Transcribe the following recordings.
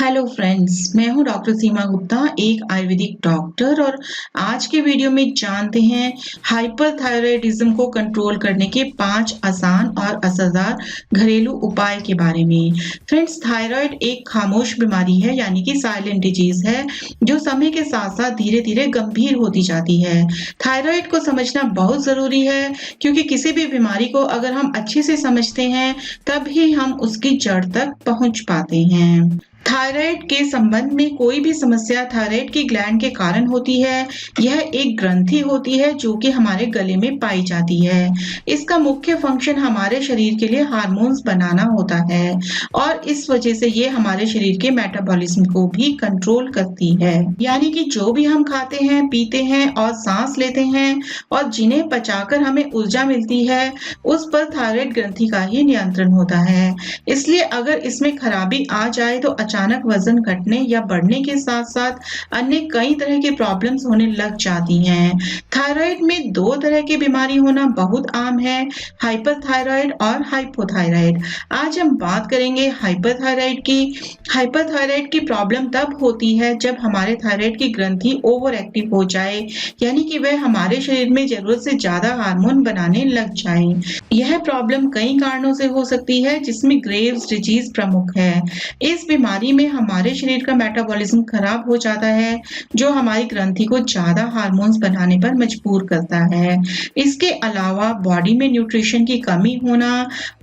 Hello friends, मैं हूं doctor सीमा गुप्ता, एक आयुर्वेदिक डॉक्टर। और आज के वीडियो में जानते हैं हाइपरथायराइडिज्म को कंट्रोल करने के 5 आसान और असरदार घरेलू उपाय के बारे में। फ्रेंड्स, थायराइड एक खामोश बीमारी है, यानी कि साइलेंट डिजीज है, जो समय के साथ साथ धीरे धीरे गंभीर होती जाती है। थायराइड को समझना बहुत जरूरी है, क्योंकि किसी भी बीमारी को अगर हम अच्छे से समझते हैं तभी हम उसकी जड़ तक पहुंच पाते हैं। थायराइड के संबंध में कोई भी समस्या थायराइड की ग्लैंड के कारण होती है। यह एक ग्रंथि होती है जो कि हमारे गले में पाई जाती है। इसका मुख्य फंक्शन हमारे शरीर के लिए हार्मोन्स बनाना होता है और इस वजह से ये हमारे शरीर के मेटाबॉलिज्म को भी कंट्रोल करती है। यानी कि जो भी हम खाते हैं, पीते हैं और सांस लेते हैं और जिन्हें पचाकर हमें ऊर्जा मिलती है, उस पर थायराइड ग्रंथि का ही नियंत्रण होता है। इसलिए अगर इसमें खराबी आ जाए तो अचानक वजन घटने या बढ़ने के साथ साथ अन्य कई तरह की प्रॉब्लम्स होने लग जाती हैं। थायराइड में 2 तरह की बीमारी होना बहुत आम है, हाइपरथायराइड और हाइपोथायराइड। आज हम बात करेंगे हाइपरथायराइड की। हाइपरथायराइड की प्रॉब्लम तब होती है जब हमारे थायराइड की ग्रंथि ओवर एक्टिव हो जाए, यानी कि वह हमारे शरीर में जरूरत से ज्यादा हार्मोन बनाने लग जाए। यह प्रॉब्लम कई कारणों से हो सकती है, जिसमें ग्रेव्स डिजीज प्रमुख है। इस बीमारी में हमारे शरीर का मेटाबॉलिज्म खराब हो जाता है, जो हमारी ग्रंथि को ज्यादा हार्मोन्स बनाने पर मजबूर करता है। इसके अलावा बॉडी में न्यूट्रिशन की कमी होना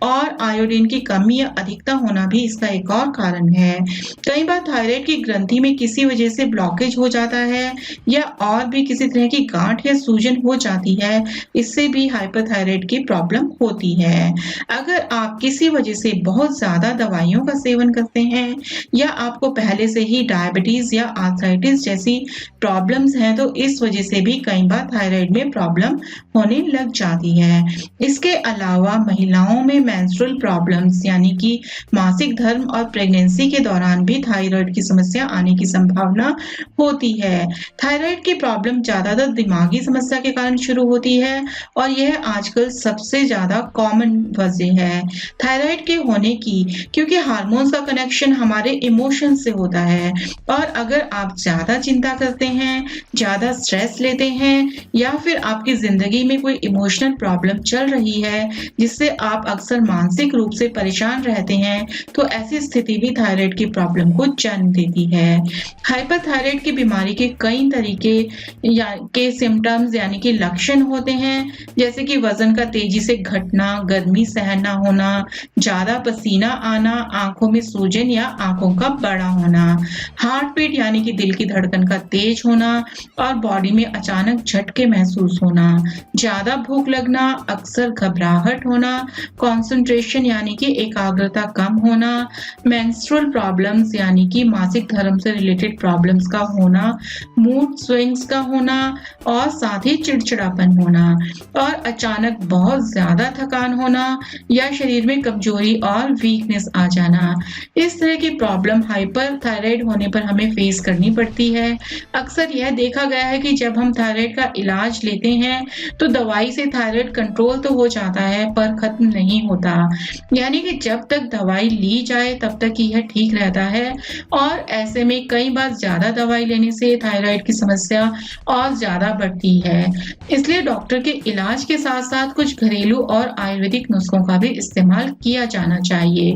और आयोडीन की कमी या अधिकता होना भी इसका एक और कारण है। कई बार थायराइड की ग्रंथि में किसी वजह से ब्लॉकेज हो जाता है या और भी किसी तरह की गांठ या सूजन हो जाती है। इससे भी हाइपरथायराइड की प्रॉब्लम होती है। अगर आप किसी वजह से बहुत ज्यादा दवाइयों का सेवन करते हैं या आपको पहले से ही डायबिटीज या आर्थराइटिस जैसी प्रॉब्लम्स हैं, तो इस वजह से भी कई बार थायराइड में प्रॉब्लम होने लग जाती है। इसके अलावा महिलाओं में मेंस्ट्रुअल प्रॉब्लम्स, यानी कि मासिक धर्म और प्रेगनेंसी के दौरान भी थायराइड की समस्या आने की संभावना होती है। थायराइड की प्रॉब्लम ज्यादातर दिमागी समस्या के कारण शुरू होती है और यह आजकल सबसे ज्यादा कॉमन वजह है थायराइड के होने की, क्योंकि हार्मोन्स का कनेक्शन हमारे इमोशन से होता है। और अगर आप ज्यादा चिंता करते हैं, ज्यादा स्ट्रेस लेते हैं या फिर आपकी जिंदगी में कोई इमोशनल प्रॉब्लम चल रही है जिससे आप अक्सर मानसिक रूप से परेशान रहते हैं, तो ऐसी स्थिति भी थायराइड की प्रॉब्लम को जन्म देती है। हाइपरथायराइड की बीमारी के कई तरीके के सिम्टम्स, यानी कि लक्षण होते हैं, जैसे कि वजन का तेजी से घटना, गर्मी सहन न होना, ज्यादा पसीना आना, आंखों में सूजन या आंखों का बड़ा होना, हार्ट बीट यानी कि दिल की धड़कन का तेज होना और बॉडी में अचानक झटके महसूस होना, ज्यादा भूख लगना, अक्सर घबराहट होना, कंसंट्रेशन यानी कि एकाग्रता कम होना, मेंस्ट्रुअल प्रॉब्लम्स यानी कि मासिक धर्म से रिलेटेड प्रॉब्लम्स का होना, मूड स्विंग्स का होना और साथ ही चिड़चिड़ापन होना और अचानक बहुत ज्यादा थकान होना या शरीर में कमजोरी और वीकनेस आ जाना। इस तरह की प्रॉब्लम हाइपरथायराइड होने पर हमें फेस करनी पड़ती है। अक्सर यह देखा गया है कि जब हम थायराइड का इलाज लेते हैं तो दवाई से थायराइड कंट्रोल तो हो जाता है पर खत्म नहीं होता, यानी कि जब तक दवाई ली जाए तब तक ही यह ठीक रहता है और ऐसे में कई बार ज्यादा दवाई लेने से थायराइड की समस्या और ज्यादा बढ़ती है। इसलिए डॉक्टर के इलाज के साथ साथ कुछ घरेलू और आयुर्वेदिक नुस्खों का भी इस्तेमाल किया जाना चाहिए,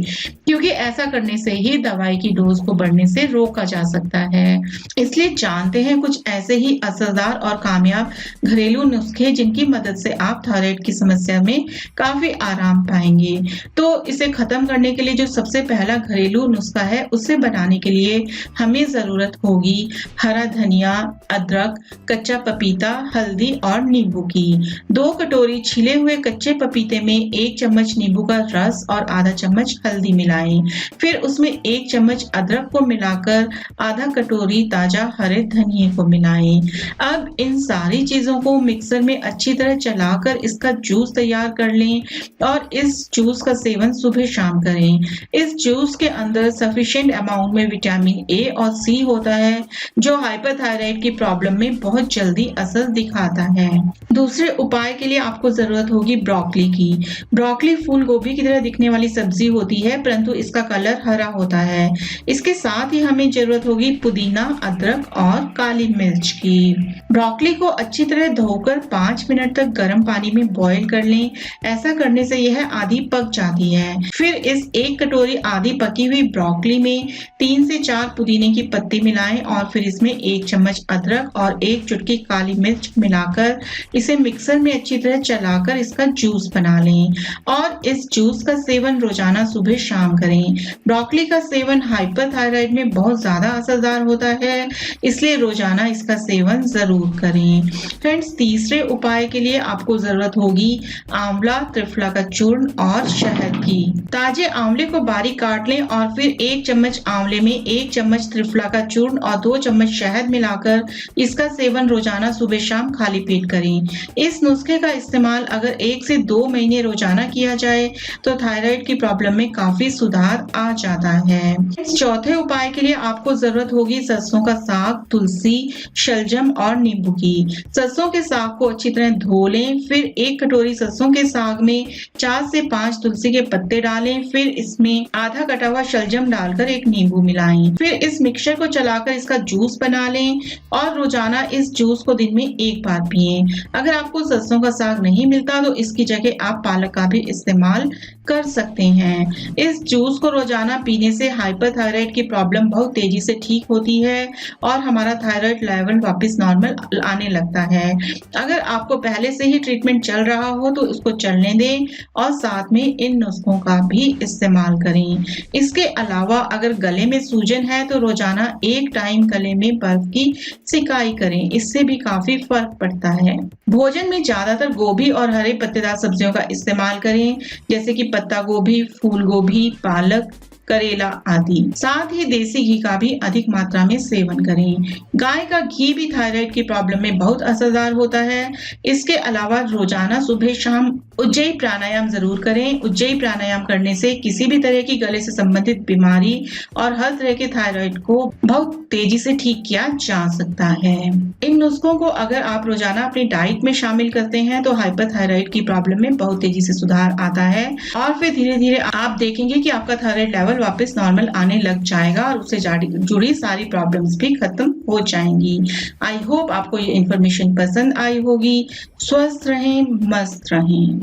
क्योंकि ऐसा करने से ही दवाई की डोज को बढ़ने से रोका जा सकता है। इसलिए जानते हैं कुछ ऐसे ही असरदार और कामयाब घरेलू नुस्खे जिनकी मदद से आप थायराइड की समस्या में काफी आराम पाएंगे। तो इसे खत्म करने के लिए जो सबसे पहला घरेलू नुस्खा है, उसे बनाने के लिए हमें जरूरत होगी हरा धनिया, अदरक, कच्चा पपीता, हल्दी और नींबू की। 2 कटोरी छिले हुए कच्चे पपीते में 1 चम्मच नींबू का रस और आधा चम्मच हल्दी मिलाएं। फिर उसमें 1 चम्मच अदरक को मिलाकर आधा कटोरी ताजा हरे धनिये को मिलाएं। अब इन सारी चीजों को मिक्सर में अच्छी तरह चलाकर इसका जूस तैयार कर लें और इस जूस का सेवन सुबह शाम करें। इस जूस के अंदर सफिशिएंट अमाउंट में विटामिन ए और सी होता है, जो हाइपरथायराइड की प्रॉब्लम में बहुत जल्दी असर दिखाता है। दूसरे उपाय के लिए आपको जरूरत होगी ब्रोकली की। ब्रोकली फूल गोभी की तरह दिखने वाली सब्जी होती है, परंतु इसका कलर हरा होता है। इसके साथ ही हमें जरूरत होगी पुदीना, अदरक और काली मिर्च की। ब्रोकली को अच्छी तरह धोकर 5 मिनट तक गर्म पानी में बॉईल कर लें। ऐसा करने से यह आधी पक जाती है। फिर इस 1 कटोरी आधी पकी हुई ब्रोकली में 3 से 4 पुदीने की पत्ती मिलाएं और फिर इसमें 1 चम्मच अदरक और 1 चुटकी काली मिर्च मिलाकर इसे मिक्सर में अच्छी तरह चलाकर इसका जूस बना लें और इस जूस का सेवन रोजाना सुबह शाम करें। ब्रोकली का सेवन हाइपरथायराइड में बहुत ज्यादा असरदार होता है, इसलिए रोजाना इसका सेवन जरूर करें। फ्रेंड्स, तीसरे उपाय के लिए आपको जरूरत होगी आंवला, त्रिफला का चूर्ण और शहद की। ताजे आंवले को बारीक काट लें और फिर 1 चम्मच आंवले में 1 चम्मच त्रिफला का चूर्ण और 2 चम्मच शहद मिलाकर इसका सेवन रोजाना सुबह शाम खाली पेट करें। इस नुस्खे का इस्तेमाल अगर 1 से 2 महीने रोजाना किया जाए तो थायराइड की प्रॉब्लम में काफी सुधार आ जाता है। चौथे उपाय के लिए आपको जरूरत होगी सरसों का साग, तुलसी, शलजम और नींबू की। सरसों के साग को अच्छी तरह धो लें, फिर 1 कटोरी सरसों के साग में 4 से 5 तुलसी के पत्ते डालें, फिर इसमें आधा कटा हुआ शलजम डालकर 1 नींबू मिलाएं। फिर इस मिक्सचर को चलाकर इसका जूस बना लें और रोजाना इस जूस को दिन में 1 बार पिएं। अगर आपको सरसों का साग नहीं मिलता तो इसकी जगह आप पालक का भी इस्तेमाल कर सकते हैं। इस जूस को रोजाना पीने से हाइपरथायराइड की प्रॉब्लम बहुत तेजी से ठीक होती है और हमारा थायराइड लेवल वापस नॉर्मल आने लगता है। अगर आपको पहले से ही ट्रीटमेंट चल रहा हो तो उसको चलने दें और साथ में इन नुस्खों का भी इस्तेमाल करें। इसके अलावा अगर गले में सूजन है तो रोजाना 1 टाइम गले में बर्फ की सिकाई करें, इससे भी काफी फर्क पड़ता है। भोजन में ज्यादातर गोभी और हरे पत्तेदार सब्जियों का इस्तेमाल करें, जैसे कि पत्ता गोभी, फूल गोभी, पालक, करेला आदि। साथ ही देसी घी का भी अधिक मात्रा में सेवन करें। गाय का घी भी थायराइड की प्रॉब्लम में बहुत असरदार होता है। इसके अलावा रोजाना सुबह शाम उज्जयी प्राणायाम जरूर करें। उज्जयी प्राणायाम करने से किसी भी तरह की गले से संबंधित बीमारी और हर तरह के थायराइड को बहुत तेजी से ठीक किया जा सकता है। इन नुस्खों को अगर आप रोजाना अपनी डाइट में शामिल करते हैं तो हाइपरथायराइड की प्रॉब्लम में बहुत तेजी से सुधार आता है और फिर धीरे धीरे आप देखेंगे कि आपका थायराइड लेवल वापस नॉर्मल आने लग जाएगा और उससे जुड़ी सारी प्रॉब्लम्स भी खत्म हो जाएंगी। आई होप आपको ये इन्फॉर्मेशन पसंद आई होगी। स्वस्थ रहें, मस्त रहें।